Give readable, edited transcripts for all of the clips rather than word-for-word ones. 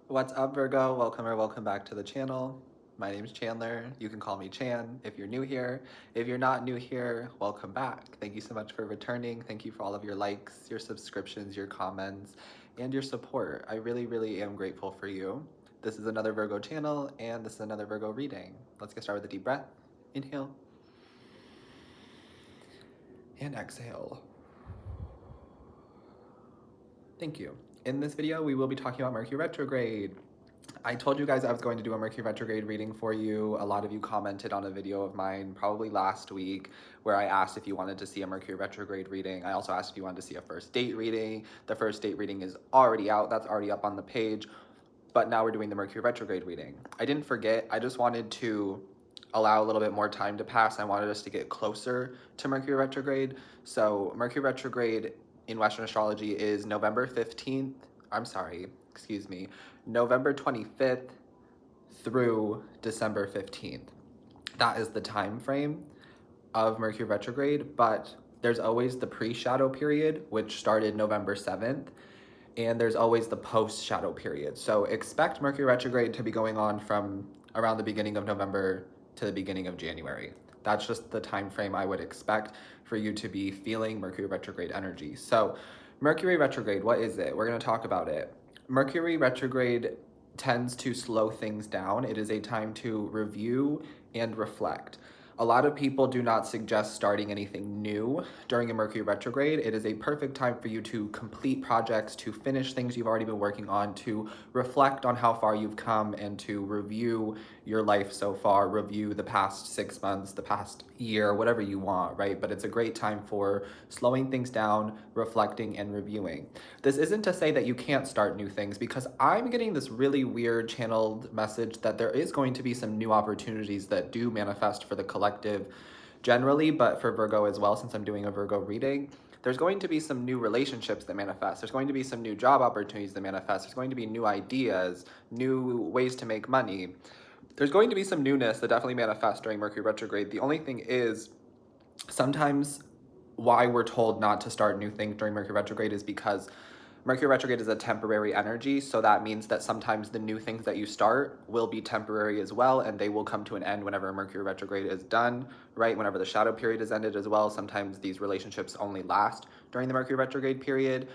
What's up, Virgo? Welcome or welcome back to the channel. My name is Chandler. You can call me Chan if you're new here. If you're not new here, welcome back. Thank you so much for returning. Thank you for all of your likes, your subscriptions, your comments, and your support. I really, really am grateful for you. This is another Virgo channel, and this is another Virgo reading. Let's get started with a deep breath. Inhale. And exhale. Thank you. In this video, we will be talking about Mercury retrograde. I told you guys I was going to do a Mercury retrograde reading for you. A lot of you commented on a video of mine probably last week where I asked if you wanted to see a Mercury retrograde reading. I also asked if you wanted to see a first date reading. The first date reading is already out. That's already up on the page. But now we're doing the Mercury retrograde reading. I didn't forget. I just wanted to allow a little bit more time to pass. I wanted us to get closer to Mercury retrograde. So Mercury retrograde in Western astrology is November 25th through December 15th. That is the time frame of Mercury retrograde, but there's always the pre-shadow period, which started November 7th, and there's always the post-shadow period. So expect Mercury retrograde to be going on from around the beginning of November to the beginning of January. That's just the time frame I would expect for you to be feeling Mercury retrograde energy. So Mercury retrograde, what is it? We're going to talk about it. Mercury retrograde tends to slow things down. It is a time to review and reflect. A lot of people do not suggest starting anything new during a Mercury retrograde. It is a perfect time for you to complete projects, to finish things you've already been working on, to reflect on how far you've come, and to review your life so far, review the past 6 months, the past year, whatever you want, right? But it's a great time for slowing things down, reflecting, and reviewing. This isn't to say that you can't start new things, because I'm getting this really weird channeled message that there is going to be some new opportunities that do manifest for the collective generally, but for Virgo as well, since I'm doing a Virgo reading. There's going to be some new relationships that manifest. There's going to be some new job opportunities that manifest. There's going to be new ideas, new ways to make money. There's going to be some newness that definitely manifests during Mercury retrograde. The only thing is, sometimes why we're told not to start new things during Mercury retrograde is because Mercury retrograde is a temporary energy, so that means that sometimes the new things that you start will be temporary as well, and they will come to an end whenever Mercury retrograde is done, right? Whenever the shadow period is ended as well. Sometimes these relationships only last during the Mercury retrograde period.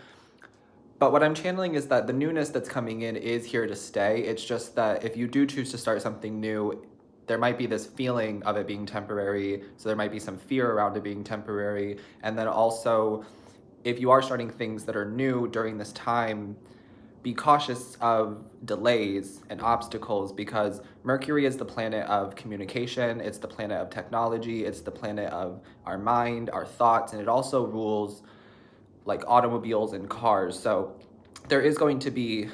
But what I'm channeling is that the newness that's coming in is here to stay. It's just that if you do choose to start something new, there might be this feeling of it being temporary, so there might be some fear around it being temporary. And then also, if you are starting things that are new during this time, be cautious of delays and obstacles, because Mercury is the planet of communication, it's the planet of technology, it's the planet of our mind, our thoughts, and it also rules like automobiles and cars. So there is going to be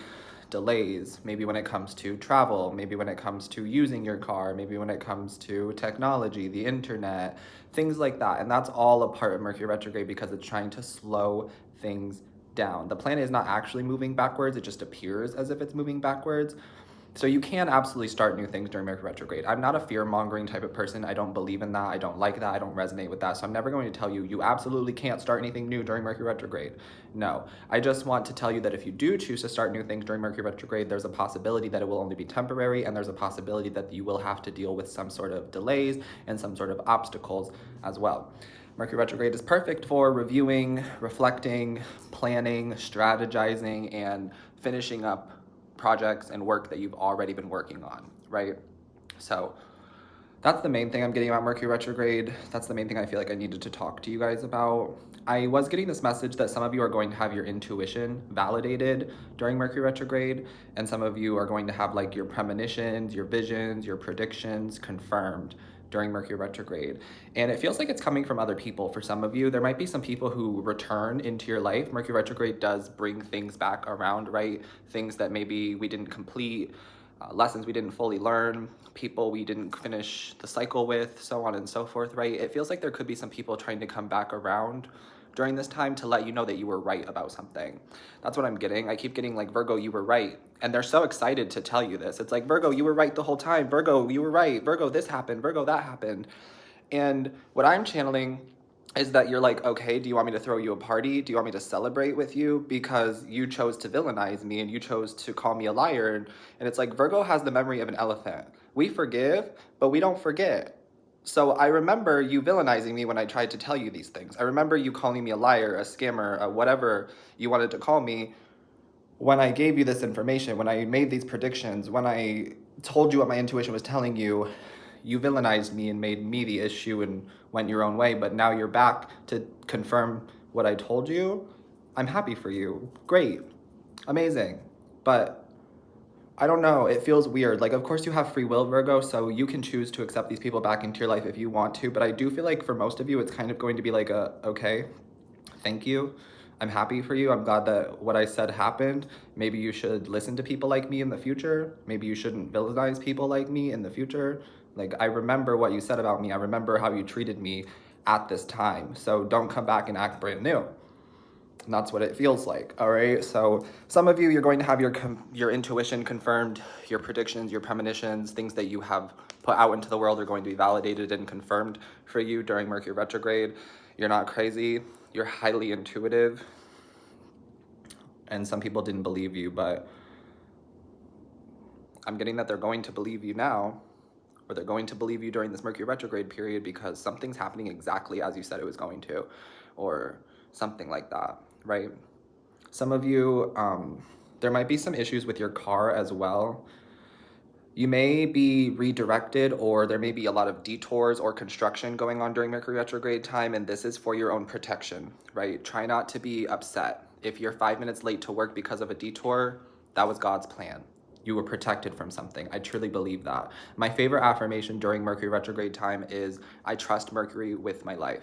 delays, maybe when it comes to travel, maybe when it comes to using your car, maybe when it comes to technology, the internet, things like that. And that's all a part of Mercury retrograde because it's trying to slow things down. The planet is not actually moving backwards, it just appears as if it's moving backwards. So you can absolutely start new things during Mercury retrograde. I'm not a fear-mongering type of person. I don't believe in that. I don't like that. I don't resonate with that. So I'm never going to tell you, you absolutely can't start anything new during Mercury retrograde. No. I just want to tell you that if you do choose to start new things during Mercury retrograde, there's a possibility that it will only be temporary, and there's a possibility that you will have to deal with some sort of delays and some sort of obstacles as well. Mercury retrograde is perfect for reviewing, reflecting, planning, strategizing, and finishing up projects and work that you've already been working on, right? So that's the main thing I'm getting about Mercury retrograde. That's the main thing I feel like I needed to talk to you guys about. I was getting this message that some of you are going to have your intuition validated during Mercury retrograde, and some of you are going to have like your premonitions, your visions, your predictions confirmed during Mercury retrograde. And it feels like it's coming from other people. For some of you, there might be some people who return into your life. Mercury retrograde does bring things back around, right? Things that maybe we didn't complete, lessons we didn't fully learn, people we didn't finish the cycle with, so on and so forth, right? It feels like there could be some people trying to come back around during this time to let you know that you were right about something. That's what I'm getting. I keep getting like, Virgo, you were right. And they're so excited to tell you this. It's like, Virgo, you were right the whole time. Virgo, you were right. Virgo, this happened. Virgo, that happened. And what I'm channeling is that you're like, okay, do you want me to throw you a party? Do you want me to celebrate with you? Because you chose to villainize me and you chose to call me a liar. And it's like Virgo has the memory of an elephant. We forgive, but we don't forget. So I remember you villainizing me when I tried to tell you these things. I remember you calling me a liar, a scammer, whatever you wanted to call me when I gave you this information, when I made these predictions, when I told you what my intuition was telling you. You villainized me and made me the issue and went your own way, but now you're back to confirm what I told you. I'm happy for you. Great. Amazing. But I don't know, it feels weird. Like, of course you have free will, Virgo, so you can choose to accept these people back into your life if you want to, but I do feel like for most of you, it's kind of going to be like okay, thank you. I'm happy for you. I'm glad that what I said happened. Maybe you should listen to people like me in the future. Maybe you shouldn't villainize people like me in the future. Like, I remember what you said about me. I remember how you treated me at this time. So don't come back and act brand new. And that's what it feels like, all right? So some of you, you're going to have your intuition confirmed, your predictions, your premonitions, things that you have put out into the world are going to be validated and confirmed for you during Mercury retrograde. You're not crazy. You're highly intuitive. And some people didn't believe you, but I'm getting that they're going to believe you now, or they're going to believe you during this Mercury retrograde period because something's happening exactly as you said it was going to, or something like that, right? Some of you, there might be some issues with your car as well. You may be redirected, or there may be a lot of detours or construction going on during Mercury retrograde time, and this is for your own protection, right? Try not to be upset. If you're 5 minutes late to work because of a detour, that was God's plan. You were protected from something. I truly believe that. My favorite affirmation during Mercury retrograde time is, I trust Mercury with my life.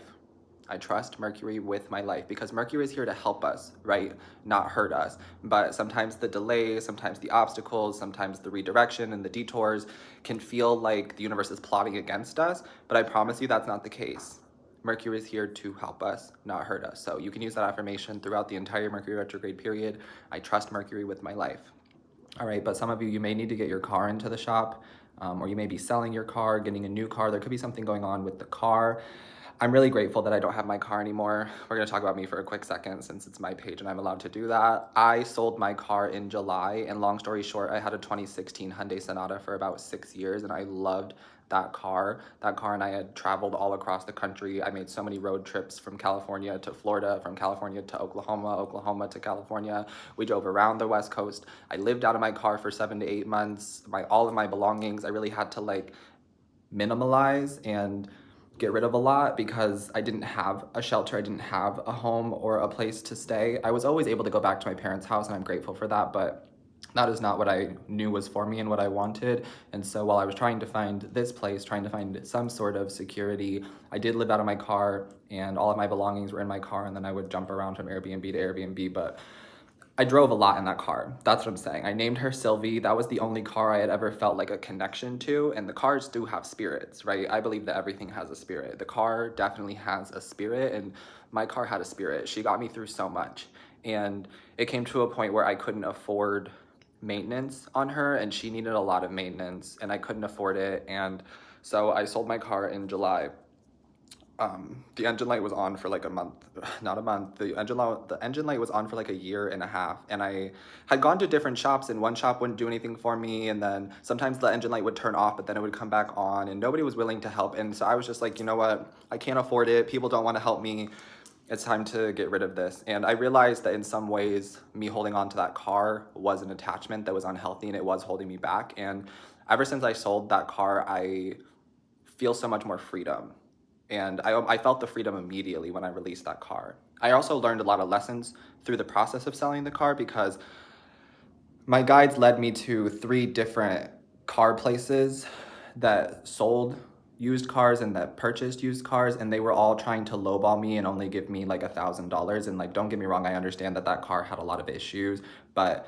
I trust Mercury with my life, because Mercury is here to help us, right? Not hurt us. But sometimes the delays, sometimes the obstacles, sometimes the redirection and the detours can feel like the universe is plotting against us. But I promise you that's not the case. Mercury is here to help us, not hurt us. So you can use that affirmation throughout the entire Mercury retrograde period. I trust Mercury with my life. All right, but some of you, you may need to get your car into the shop, or you may be selling your car, getting a new car. There could be something going on with the car. I'm really grateful that I don't have my car anymore. We're gonna talk about me for a quick second since it's my page and I'm allowed to do that. I sold my car in July, and long story short, I had a 2016 Hyundai Sonata for about 6 years, and I loved that car. That car and I had traveled all across the country. I made so many road trips from California to Florida, from California to Oklahoma, Oklahoma to California. We drove around the West Coast. I lived out of my car for 7 to 8 months. All of my belongings, I really had to like minimalize and get rid of a lot because I didn't have a shelter, I didn't have a home or a place to stay. I was always able to go back to my parents' house, and I'm grateful for that, but that is not what I knew was for me and what I wanted. And so while I was trying to find this place, trying to find some sort of security, I did live out of my car, and all of my belongings were in my car, and then I would jump around from Airbnb to Airbnb, but I drove a lot in that car. That's what I'm saying. I named her Sylvie. That was the only car I had ever felt like a connection to. And the cars do have spirits, right? I believe that everything has a spirit. The car definitely has a spirit, and my car had a spirit. She got me through so much. And it came to a point where I couldn't afford maintenance on her, and she needed a lot of maintenance, and I couldn't afford it. And so I sold my car in July. The engine light was on for like a month, not a month. The engine light was on for like a year and a half, and I had gone to different shops, and one shop wouldn't do anything for me, and then sometimes the engine light would turn off, but then it would come back on, and nobody was willing to help. And so I was just like, you know what? I can't afford it. People don't want to help me. It's time to get rid of this. And I realized that in some ways, me holding on to that car was an attachment that was unhealthy, and it was holding me back. And ever since I sold that car, I feel so much more freedom. And I felt the freedom immediately when I released that car. I also learned a lot of lessons through the process of selling the car, because my guides led me to 3 different car places that sold used cars and that purchased used cars, and they were all trying to lowball me and only give me like $1,000. And like, don't get me wrong, I understand that that car had a lot of issues, but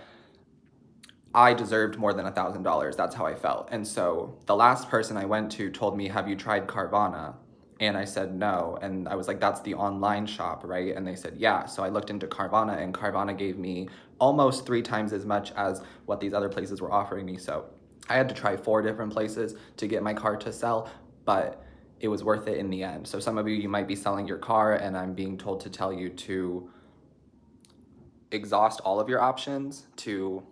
I deserved more than $1,000. That's how I felt. And so the last person I went to told me, have you tried Carvana? And I said no. And I was like, that's the online shop, right? And they said, yeah. So I looked into Carvana, and Carvana gave me almost 3 times as much as what these other places were offering me. So I had to try 4 different places to get my car to sell, but it was worth it in the end. So some of you might be selling your car, and I'm being told to tell you to exhaust all of your options, to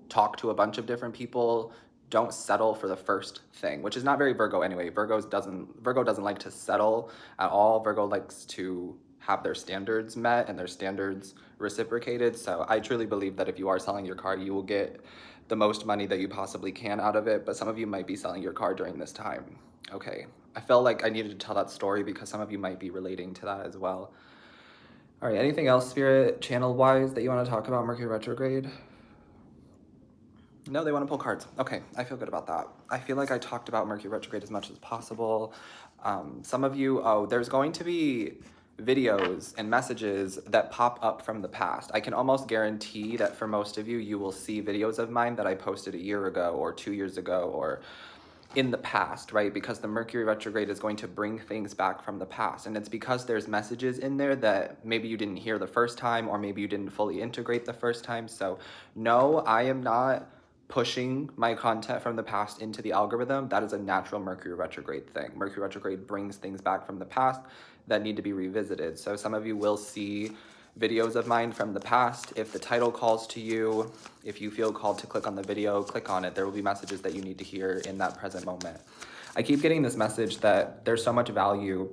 talk to a bunch of different people. Don't settle for the first thing, which is not very Virgo anyway. Virgo doesn't like to settle at all. Virgo likes to have their standards met and their standards reciprocated. So I truly believe that if you are selling your car, you will get the most money that you possibly can out of it. But some of you might be selling your car during this time. Okay, I felt like I needed to tell that story because some of you might be relating to that as well. All right, anything else, Spirit, channel-wise, that you want to talk about Mercury retrograde? No, they want to pull cards. Okay, I feel good about that. I feel like I talked about Mercury retrograde as much as possible. Some of you, there's going to be videos and messages that pop up from the past. I can almost guarantee that for most of you, you will see videos of mine that I posted a year ago or 2 years ago or in the past, right? Because the Mercury retrograde is going to bring things back from the past. And it's because there's messages in there that maybe you didn't hear the first time, or maybe you didn't fully integrate the first time. So no, I am not pushing my content from the past into the algorithm. That is a natural Mercury retrograde thing. Mercury retrograde brings things back from the past that need to be revisited. So some of you will see videos of mine from the past. If the title calls to you, if you feel called to click on the video, click on it. There will be messages that you need to hear in that present moment. I keep getting this message that there's so much value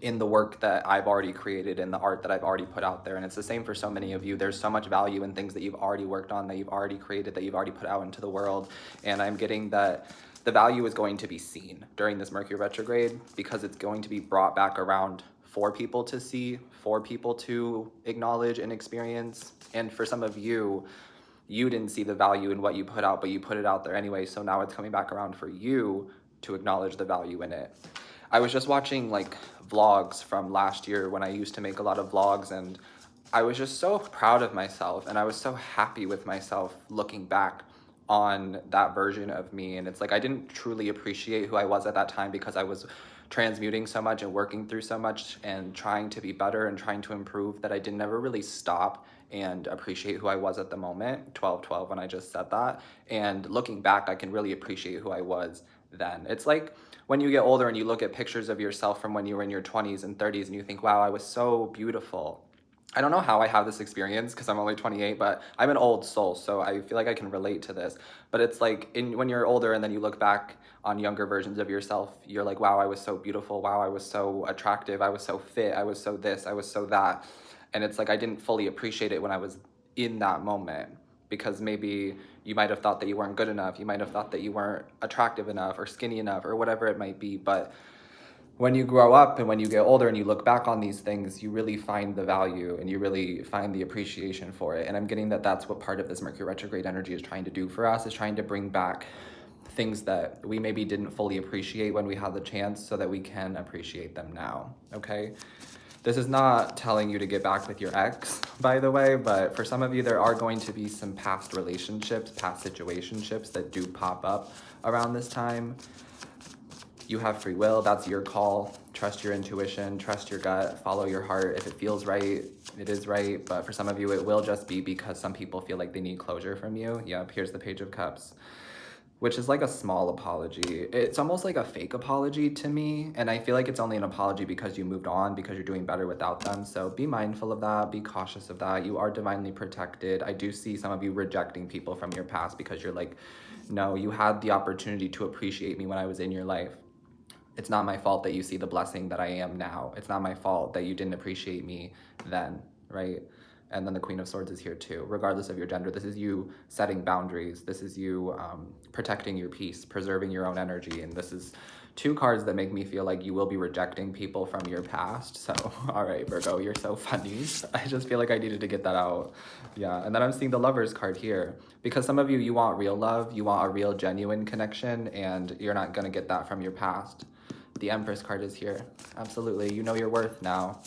in the work that I've already created and the art that I've already put out there. And it's the same for so many of you. There's so much value in things that you've already worked on, that you've already created, that you've already put out into the world. And I'm getting that the value is going to be seen during this Mercury retrograde because it's going to be brought back around for people to see, for people to acknowledge and experience. And for some of you, you didn't see the value in what you put out, but you put it out there anyway. So now it's coming back around for you to acknowledge the value in it. I was just watching like vlogs from last year when I used to make a lot of vlogs, and I was just so proud of myself and I was so happy with myself looking back on that version of me. And it's like I didn't truly appreciate who I was at that time because I was transmuting so much and working through so much and trying to be better and trying to improve that I didn't ever really stop and appreciate who I was at the moment. 12/12 when I just said that. And looking back, I can really appreciate who I was then. It's like when you get older and you look at pictures of yourself from when you were in your 20s and 30s and you think, wow, I was so beautiful. I don't know how I have this experience because I'm only 28, but I'm an old soul, so I feel like I can relate to this. But it's like when you're older and then you look back on younger versions of yourself, you're like, wow, I was so beautiful. Wow, I was so attractive. I was so fit. I was so this. I was so that. And it's like I didn't fully appreciate it when I was in that moment because maybe you might have thought that you weren't good enough. You might have thought that you weren't attractive enough or skinny enough or whatever it might be. But when you grow up and when you get older and you look back on these things, you really find the value and you really find the appreciation for it. And I'm getting that that's what part of this Mercury retrograde energy is trying to do for us, is trying to bring back things that we maybe didn't fully appreciate when we had the chance so that we can appreciate them now, okay? This is not telling you to get back with your ex, by the way, but for some of you, there are going to be some past relationships, past situationships that do pop up around this time. You have free will, that's your call. Trust your intuition, trust your gut, follow your heart. If it feels right, it is right. But for some of you, it will just be because some people feel like they need closure from you. Yep, here's the Page of Cups, which is like a small apology. It's almost like a fake apology to me. And I feel like it's only an apology because you moved on, because you're doing better without them. So be mindful of that, be cautious of that. You are divinely protected. I do see some of you rejecting people from your past because you're like, no, you had the opportunity to appreciate me when I was in your life. It's not my fault that you see the blessing that I am now. It's not my fault that you didn't appreciate me then, right? And then the Queen of Swords is here too. Regardless of your gender, this is you setting boundaries. This is you protecting your peace, preserving your own energy. And this is two cards that make me feel like you will be rejecting people from your past. So, all right, Virgo, you're so funny. I just feel like I needed to get that out. Yeah, and then I'm seeing the Lovers card here. Because some of you, you want real love, you want a real genuine connection, and you're not gonna get that from your past. The Empress card is here. Absolutely, you know your worth now.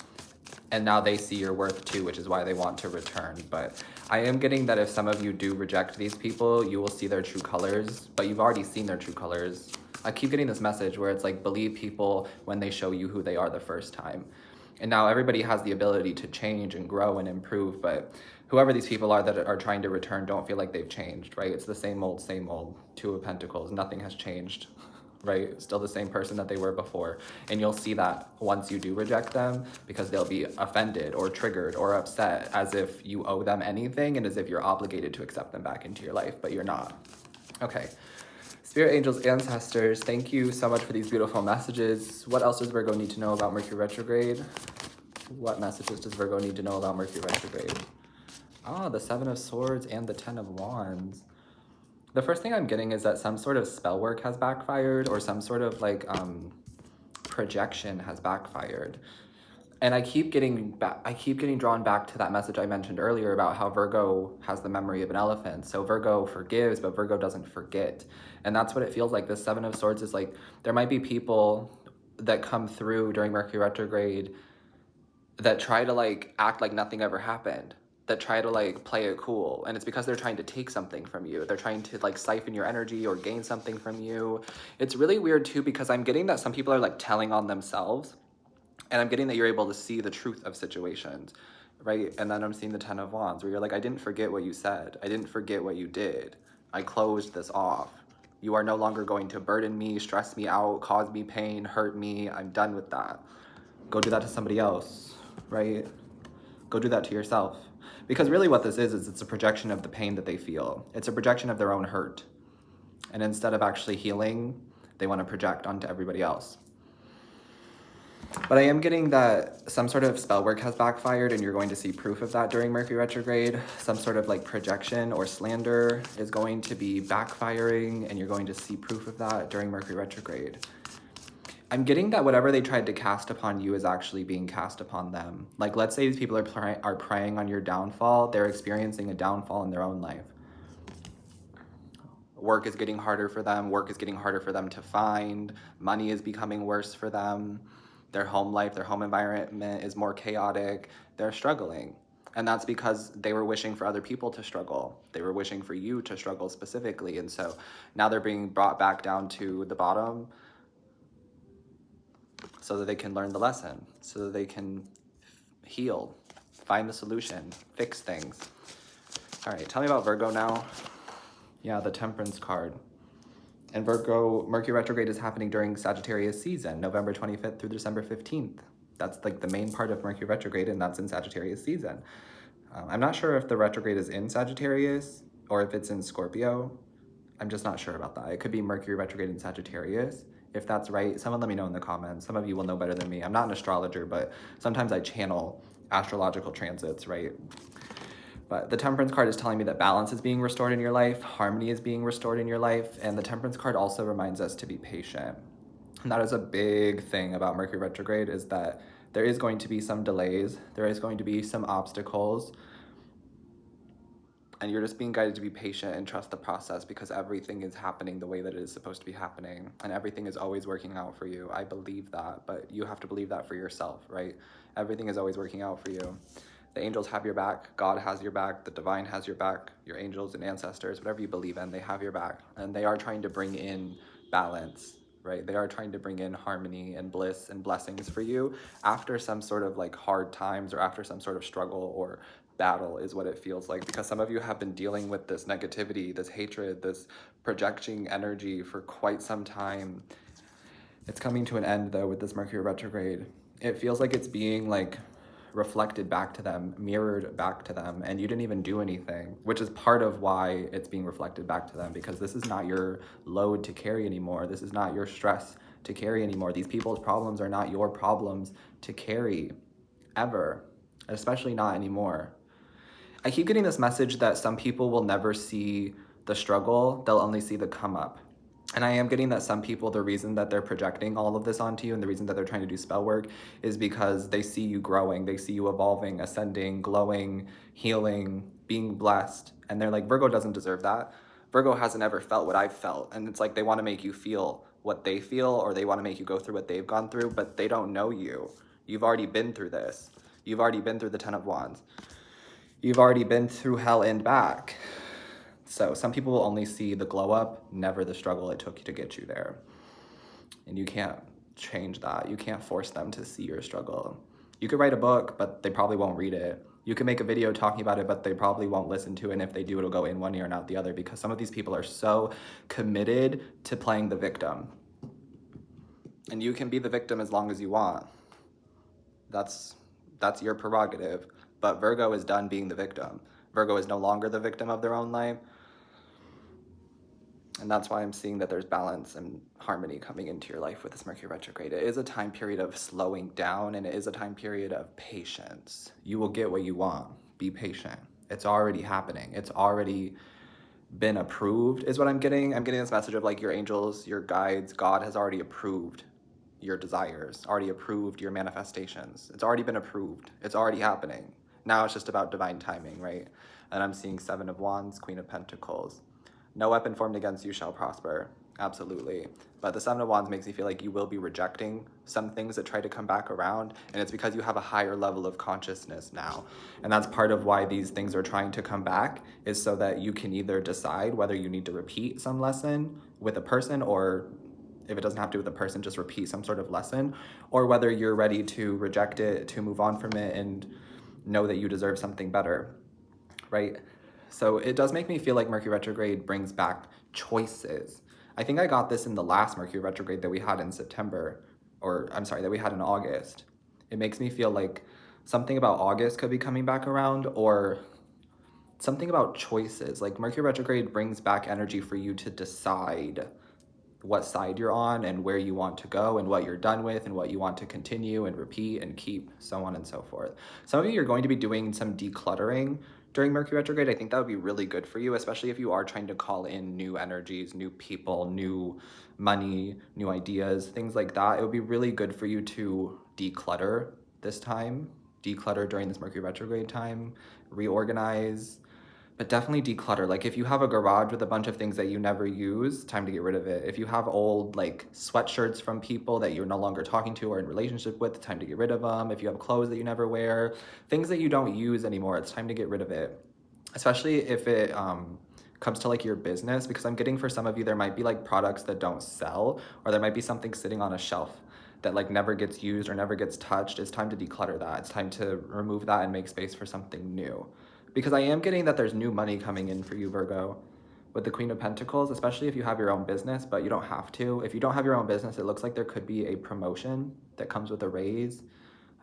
And now they see your worth too, which is why they want to return. But I am getting that if some of you do reject these people, you will see their true colors, but you've already seen their true colors. I keep getting this message where it's like, believe people when they show you who they are the first time. And now everybody has the ability to change and grow and improve, but whoever these people are that are trying to return don't feel like they've changed, right? It's the same old, Two of Pentacles. Nothing has changed. right? Still the same person that they were before. And you'll see that once you do reject them, because they'll be offended or triggered or upset, as if you owe them anything and as if you're obligated to accept them back into your life, but you're not. Okay. Spirit angels, ancestors, thank you so much for these beautiful messages. What else does Virgo need to know about Mercury retrograde? What messages does Virgo need to know about Mercury retrograde? Ah, the Seven of Swords and the Ten of Wands. The first thing I'm getting is that some sort of spell work has backfired, or some sort of like projection has backfired. And I keep getting drawn back to that message I mentioned earlier about how Virgo has the memory of an elephant. So Virgo forgives, but Virgo doesn't forget. And that's what it feels like. This Seven of Swords is like, there might be people that come through during Mercury retrograde that try to like act like nothing ever happened, that try to like play it cool. And it's because they're trying to take something from you. They're trying to like siphon your energy or gain something from you. It's really weird too, because I'm getting that some people are like telling on themselves. And I'm getting that you're able to see the truth of situations, right? And then I'm seeing the Ten of Wands, where you're like, I didn't forget what you said. I didn't forget what you did. I closed this off. You are no longer going to burden me, stress me out, cause me pain, hurt me. I'm done with that. Go do that to somebody else, right? Go do that to yourself. Because really what this is it's a projection of the pain that they feel. It's a projection of their own hurt. And instead of actually healing, they want to project onto everybody else. But I am getting that some sort of spell work has backfired, and you're going to see proof of that during Mercury retrograde. Some sort of like projection or slander is going to be backfiring, and you're going to see proof of that during Mercury retrograde. I'm getting that whatever they tried to cast upon you is actually being cast upon them. Like, let's say these people are preying on your downfall. They're experiencing a downfall in their own life. Work is getting harder for them. Work is getting harder for them to find. Money is becoming worse for them. Their home life, their home environment is more chaotic. They're struggling. And that's because they were wishing for other people to struggle. They were wishing for you to struggle specifically. And so now they're being brought back down to the bottom so that they can learn the lesson, so that they can heal, find the solution, fix things. All right, tell me about Virgo now. Yeah, the Temperance card. And Virgo, Mercury retrograde is happening during Sagittarius season, November 25th through December 15th. That's like the main part of Mercury retrograde, and that's in Sagittarius season. I'm not sure if the retrograde is in Sagittarius or if it's in Scorpio. I'm just not sure about that. It could be Mercury retrograde in Sagittarius. If that's right, someone let me know in the comments. Some of you will know better than me. I'm not an astrologer, but sometimes I channel astrological transits, right? But the Temperance card is telling me that balance is being restored in your life, harmony is being restored in your life, and the Temperance card also reminds us to be patient. And that is a big thing about Mercury retrograde, is that there is going to be some delays, there is going to be some obstacles, and you're just being guided to be patient and trust the process, because everything is happening the way that it is supposed to be happening, and everything is always working out for you. I believe that, but you have to believe that for yourself, right? Everything is always working out for you. The angels have your back, God has your back, the divine has your back, your angels and ancestors, whatever you believe in, they have your back. And they are trying to bring in balance, right? They are trying to bring in harmony and bliss and blessings for you after some sort of like hard times, or after some sort of struggle or battle is what it feels like. Because some of you have been dealing with this negativity, this hatred, this projecting energy for quite some time. It's coming to an end though with this Mercury retrograde. It feels like it's being like reflected back to them, mirrored back to them, and you didn't even do anything, which is part of why it's being reflected back to them, because this is not your load to carry anymore. This is not your stress to carry anymore. These people's problems are not your problems to carry, ever, especially not anymore. I keep getting this message that some people will never see the struggle, they'll only see the come up. And I am getting that some people, the reason that they're projecting all of this onto you and the reason that they're trying to do spell work is because they see you growing, they see you evolving, ascending, glowing, healing, being blessed. And they're like, Virgo doesn't deserve that. Virgo hasn't ever felt what I've felt. And it's like they want to make you feel what they feel, or they want to make you go through what they've gone through, but they don't know you. You've already been through this. You've already been through the Ten of Wands. You've already been through hell and back. So some people will only see the glow up, never the struggle it took to get you there. And you can't change that. You can't force them to see your struggle. You could write a book, but they probably won't read it. You can make a video talking about it, but they probably won't listen to it. And if they do, it'll go in one ear and out the other, because some of these people are so committed to playing the victim. And you can be the victim as long as you want. That's your prerogative. But Virgo is done being the victim. Virgo is no longer the victim of their own life. And that's why I'm seeing that there's balance and harmony coming into your life with this Mercury retrograde. It is a time period of slowing down, and it is a time period of patience. You will get what you want. Be patient. It's already happening. It's already been approved, is what I'm getting. I'm getting this message of like your angels, your guides, God has already approved your desires, already approved your manifestations. It's already been approved. It's already happening. Now it's just about divine timing, right? And I'm seeing Seven of Wands, Queen of Pentacles. No weapon formed against you shall prosper. Absolutely. But the Seven of Wands makes me feel like you will be rejecting some things that try to come back around. And it's because you have a higher level of consciousness now. And that's part of why these things are trying to come back, is so that you can either decide whether you need to repeat some lesson with a person, or if it doesn't have to do with a person, just repeat some sort of lesson, or whether you're ready to reject it, to move on from it, and know that you deserve something better, right? So it does make me feel like Mercury retrograde brings back choices. I think I got this in the last Mercury retrograde that we had in September, or I'm sorry, that we had in August. It makes me feel like something about August could be coming back around, or something about choices. Like Mercury retrograde brings back energy for you to decide what side you're on and where you want to go and what you're done with and what you want to continue and repeat and keep, so on and so forth. Some of you are going to be doing some decluttering during Mercury retrograde. I think that would be really good for you, especially if you are trying to call in new energies, new people, new money, new ideas, things like that. It would be really good for you to declutter this time, declutter during this Mercury retrograde time, reorganize, but definitely declutter. Like if you have a garage with a bunch of things that you never use, time to get rid of it. If you have old like sweatshirts from people that you're no longer talking to or in relationship with, time to get rid of them. If you have clothes that you never wear, things that you don't use anymore, it's time to get rid of it. Especially if it comes to like your business, because I'm getting for some of you, there might be like products that don't sell, or there might be something sitting on a shelf that like never gets used or never gets touched. It's time to declutter that. It's time to remove that and make space for something new. Because I am getting that there's new money coming in for you, Virgo, with the Queen of Pentacles, especially if you have your own business, but you don't have to. If you don't have your own business, it looks like there could be a promotion that comes with a raise.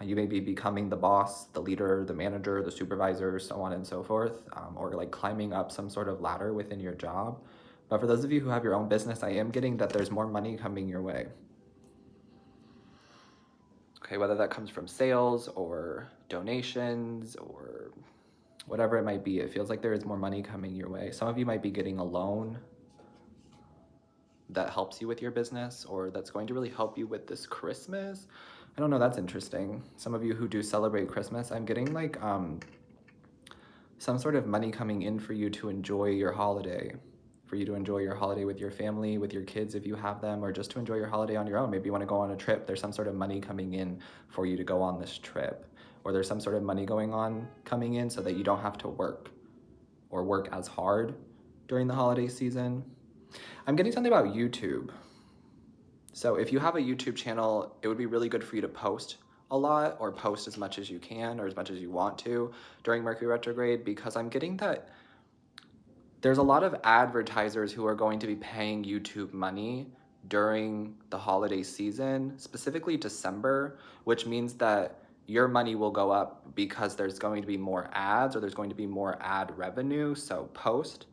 You may be becoming the boss, the leader, the manager, the supervisor, so on and so forth, or like climbing up some sort of ladder within your job. But for those of you who have your own business, I am getting that there's more money coming your way. Okay, whether that comes from sales or donations or whatever it might be, it feels like there is more money coming your way. Some of you might be getting a loan that helps you with your business, or that's going to really help you with this Christmas. I don't know, that's interesting. Some of you who do celebrate Christmas, I'm getting like some sort of money coming in for you to enjoy your holiday, for you to enjoy your holiday with your family, with your kids if you have them, or just to enjoy your holiday on your own. Maybe you want to go on a trip. There's some sort of money coming in for you to go on this trip, or there's some sort of money coming in so that you don't have to work or work as hard during the holiday season. I'm getting something about YouTube. So if you have a YouTube channel, it would be really good for you to post a lot, or post as much as you can or as much as you want to during Mercury retrograde, because I'm getting that there's a lot of advertisers who are going to be paying YouTube money during the holiday season, specifically December, which means that your money will go up because there's going to be more ads, or there's going to be more ad revenue. So post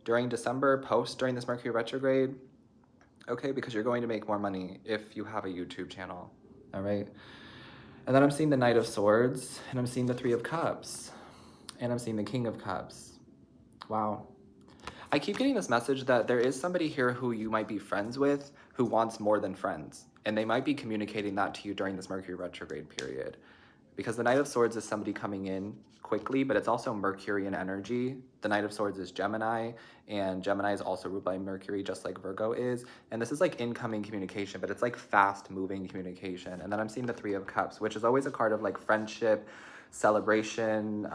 during December, post during this Mercury retrograde, okay, because you're going to make more money if you have a YouTube channel, all right? And then I'm seeing the Knight of Swords, and I'm seeing the Three of Cups, and I'm seeing the King of Cups. Wow. I keep getting this message that there is somebody here who you might be friends with who wants more than friends, and they might be communicating that to you during this Mercury retrograde period. Because the Knight of Swords is somebody coming in quickly, but it's also Mercury in energy. The Knight of Swords is Gemini, and Gemini is also ruled by Mercury, just like Virgo is. And this is like incoming communication, but it's like fast-moving communication. And then I'm seeing the Three of Cups, which is always a card of like friendship, celebration,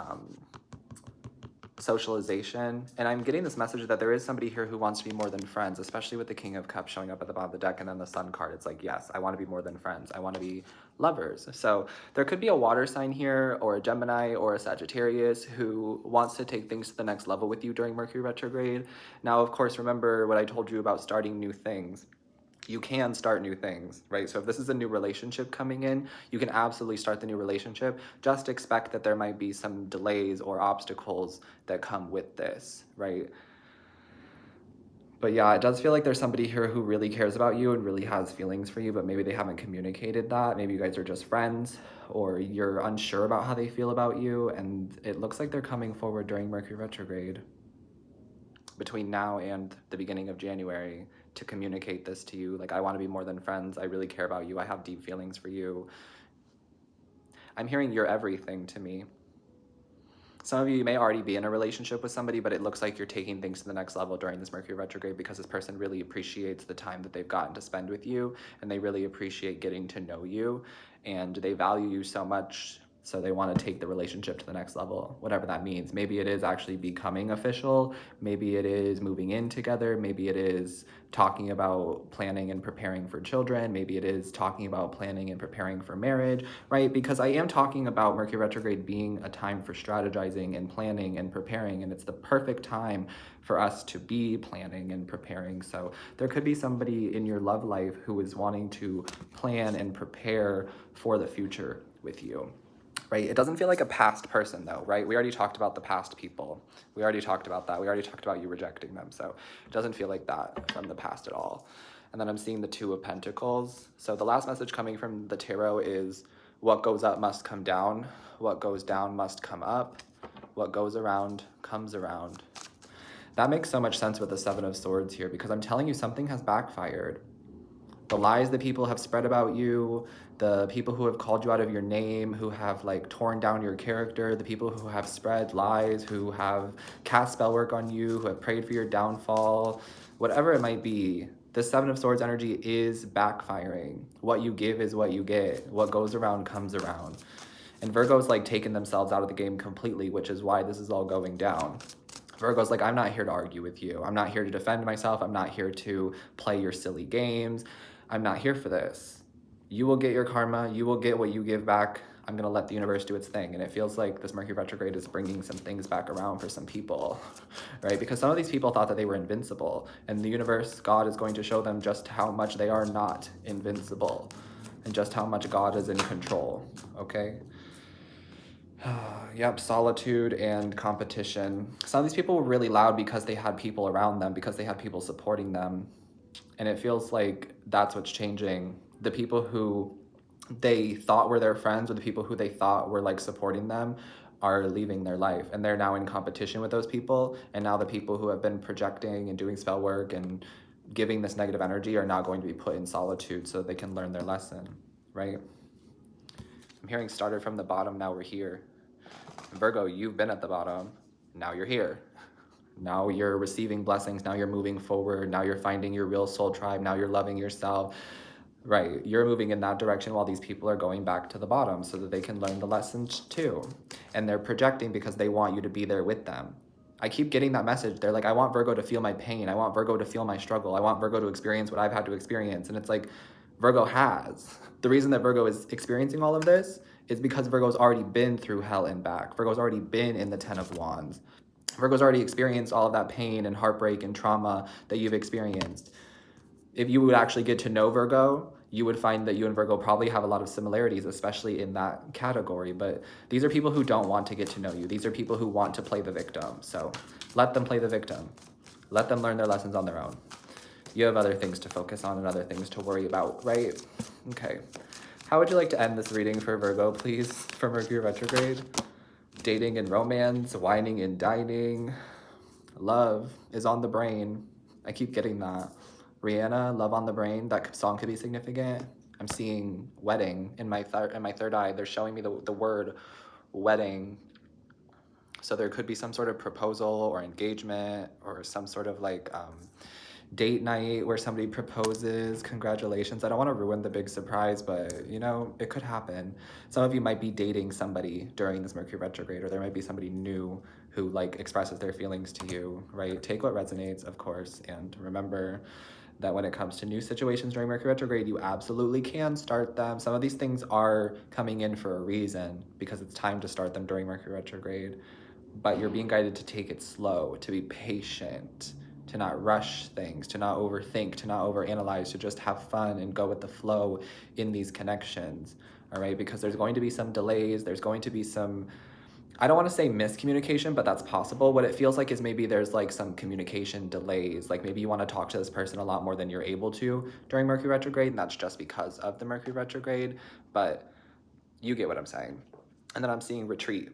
socialization. And I'm getting this message that there is somebody here who wants to be more than friends, especially with the King of Cups showing up at the bottom of the deck, and then the Sun card. It's like, yes, I want to be more than friends. I want to be lovers. So there could be a water sign here, or a Gemini, or a Sagittarius who wants to take things to the next level with you during Mercury retrograde. Now, of course, remember what I told you about starting new things. you can start new things, right? So if this is a new relationship coming in, you can absolutely start the new relationship. Just expect that there might be some delays or obstacles that come with this, right? But yeah, it does feel like there's somebody here who really cares about you and really has feelings for you, but maybe they haven't communicated that. Maybe you guys are just friends, or you're unsure about how they feel about you, and it looks like they're coming forward during Mercury retrograde between now and the beginning of January to communicate this to you. Like, I want to be more than friends. I really care about you. I have deep feelings for you. I'm hearing you're everything to me. Some of you may already be in a relationship with somebody, but it looks like you're taking things to the next level during this Mercury retrograde because this person really appreciates the time that they've gotten to spend with you, and they really appreciate getting to know you, and they value you so much, so they want to take the relationship to the next level, whatever that means. Maybe it is actually becoming official. Maybe it is moving in together. Maybe it is talking about planning and preparing for children. Maybe it is talking about planning and preparing for marriage, right? Because I am talking about Mercury retrograde being a time for strategizing and planning and preparing, and it's the perfect time for us to be planning and preparing. So there could be somebody in your love life who is wanting to plan and prepare for the future with you. Right? It doesn't feel like a past person though, right? We already talked about the past people. We already talked about that. We already talked about you rejecting them. So it doesn't feel like that from the past at all. And then I'm seeing the Two of Pentacles. So the last message coming from the tarot is what goes up must come down. What goes down must come up. What goes around comes around. That makes so much sense with the Seven of Swords here, because I'm telling you something has backfired. The lies that people have spread about you, the people who have called you out of your name, who have like torn down your character, the people who have spread lies, who have cast spell work on you, who have prayed for your downfall, whatever it might be, the Seven of Swords energy is backfiring. What you give is what you get. What goes around comes around. And Virgo's like taken themselves out of the game completely, which is why this is all going down. Virgo's like, I'm not here to argue with you. I'm not here to defend myself. I'm not here to play your silly games. I'm not here for this. You will get your karma. You will get what you give back. I'm going to let the universe do its thing. And it feels like this Mercury retrograde is bringing some things back around for some people, right? Because some of these people thought that they were invincible, and the universe, God, is going to show them just how much they are not invincible and just how much God is in control, okay? Yep, solitude and competition. Some of these people were really loud because they had people around them, because they had people supporting them. And it feels like that's what's changing. The people who they thought were their friends, or the people who they thought were like supporting them, are leaving their life, and they're now in competition with those people. And now the people who have been projecting and doing spell work and giving this negative energy are now going to be put in solitude so they can learn their lesson, right? I'm hearing started from the bottom, now we're here. Virgo, you've been at the bottom, now you're here. Now you're receiving blessings, now you're moving forward, now you're finding your real soul tribe, now you're loving yourself. Right, you're moving in that direction while these people are going back to the bottom so that they can learn the lessons too. And they're projecting because they want you to be there with them. I keep getting that message. They're like, I want Virgo to feel my pain. I want Virgo to feel my struggle. I want Virgo to experience what I've had to experience. And it's like, Virgo has. The reason that Virgo is experiencing all of this is because Virgo's already been through hell and back. Virgo's already been in the 10 of Wands. Virgo's already experienced all of that pain and heartbreak and trauma that you've experienced. If you would actually get to know Virgo, you would find that you and Virgo probably have a lot of similarities, especially in that category. But these are people who don't want to get to know you. These are people who want to play the victim. So let them play the victim. Let them learn their lessons on their own. You have other things to focus on and other things to worry about, right? Okay. How would you like to end this reading for Virgo, please, for Mercury retrograde? Dating and romance, whining and dining. Love is on the brain. I keep getting that. Rihanna, Love on the Brain, that song could be significant. I'm seeing wedding in my third eye. They're showing me the word wedding. So there could be some sort of proposal or engagement or some sort of like date night where somebody proposes. Congratulations. I don't want to ruin the big surprise, but you know, it could happen. Some of you might be dating somebody during this Mercury retrograde, or there might be somebody new who like expresses their feelings to you, right? Take what resonates, of course, and remember that when it comes to new situations during Mercury retrograde, you absolutely can start them. Some of these things are coming in for a reason, because it's time to start them during Mercury retrograde, but you're being guided to take it slow, to be patient, to not rush things, to not overthink, to not overanalyze, to just have fun and go with the flow in these connections, all right? Because there's going to be some delays, there's going to be some, I don't want to say miscommunication, but that's possible. What it feels like is maybe there's like some communication delays. Like maybe you want to talk to this person a lot more than you're able to during Mercury retrograde, and that's just because of the Mercury retrograde, but you get what I'm saying. And then I'm seeing retreat.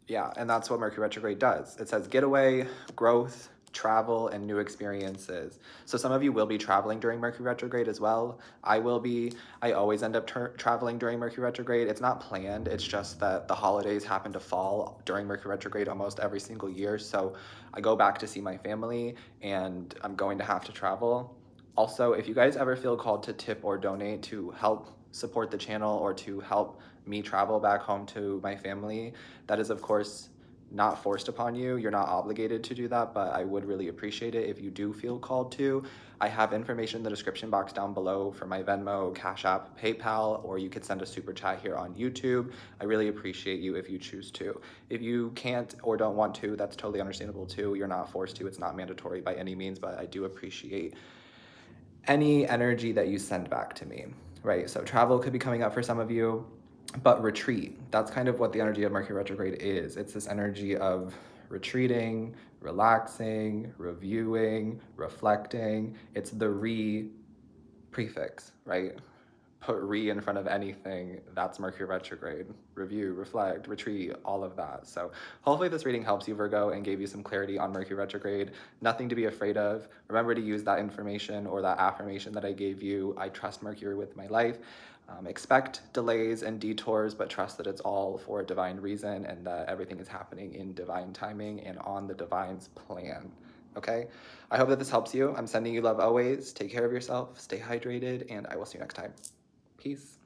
Yeah, and that's what Mercury retrograde does. It says getaway, growth, travel, and new experiences. So some of you will be traveling during Mercury retrograde as well. I will be. I always end up traveling during Mercury retrograde. It's not planned. It's just that the holidays happen to fall during Mercury retrograde almost every single year. So I go back to see my family and I'm going to have to travel. Also, if you guys ever feel called to tip or donate to help support the channel or to help me travel back home to my family, that is, of course, not forced upon you. You're not obligated to do that, but I would really appreciate it if you do feel called to. I have information in the description box down below for my Venmo, Cash App, PayPal, or you could send a super chat here on YouTube. I really appreciate you if you choose to. If you can't or don't want to, that's totally understandable too. You're not forced to. It's not mandatory by any means, but I do appreciate any energy that you send back to me, right? So travel could be coming up for some of you, but retreat, that's kind of what the energy of Mercury retrograde is. It's this energy of retreating, relaxing, reviewing, reflecting. It's the prefix, right? Put in front of anything, that's Mercury retrograde. Review, reflect, retreat, all of that. So hopefully this reading helps you, Virgo, and gave you some clarity on Mercury retrograde. Nothing to be afraid of. Remember to use that information or that affirmation that I gave you. I trust Mercury with my life. Expect delays and detours, but trust that it's all for a divine reason and that everything is happening in divine timing and on the divine's plan. Okay? I hope that this helps you. I'm sending you love always. Take care of yourself, stay hydrated, and I will see you next time. Peace.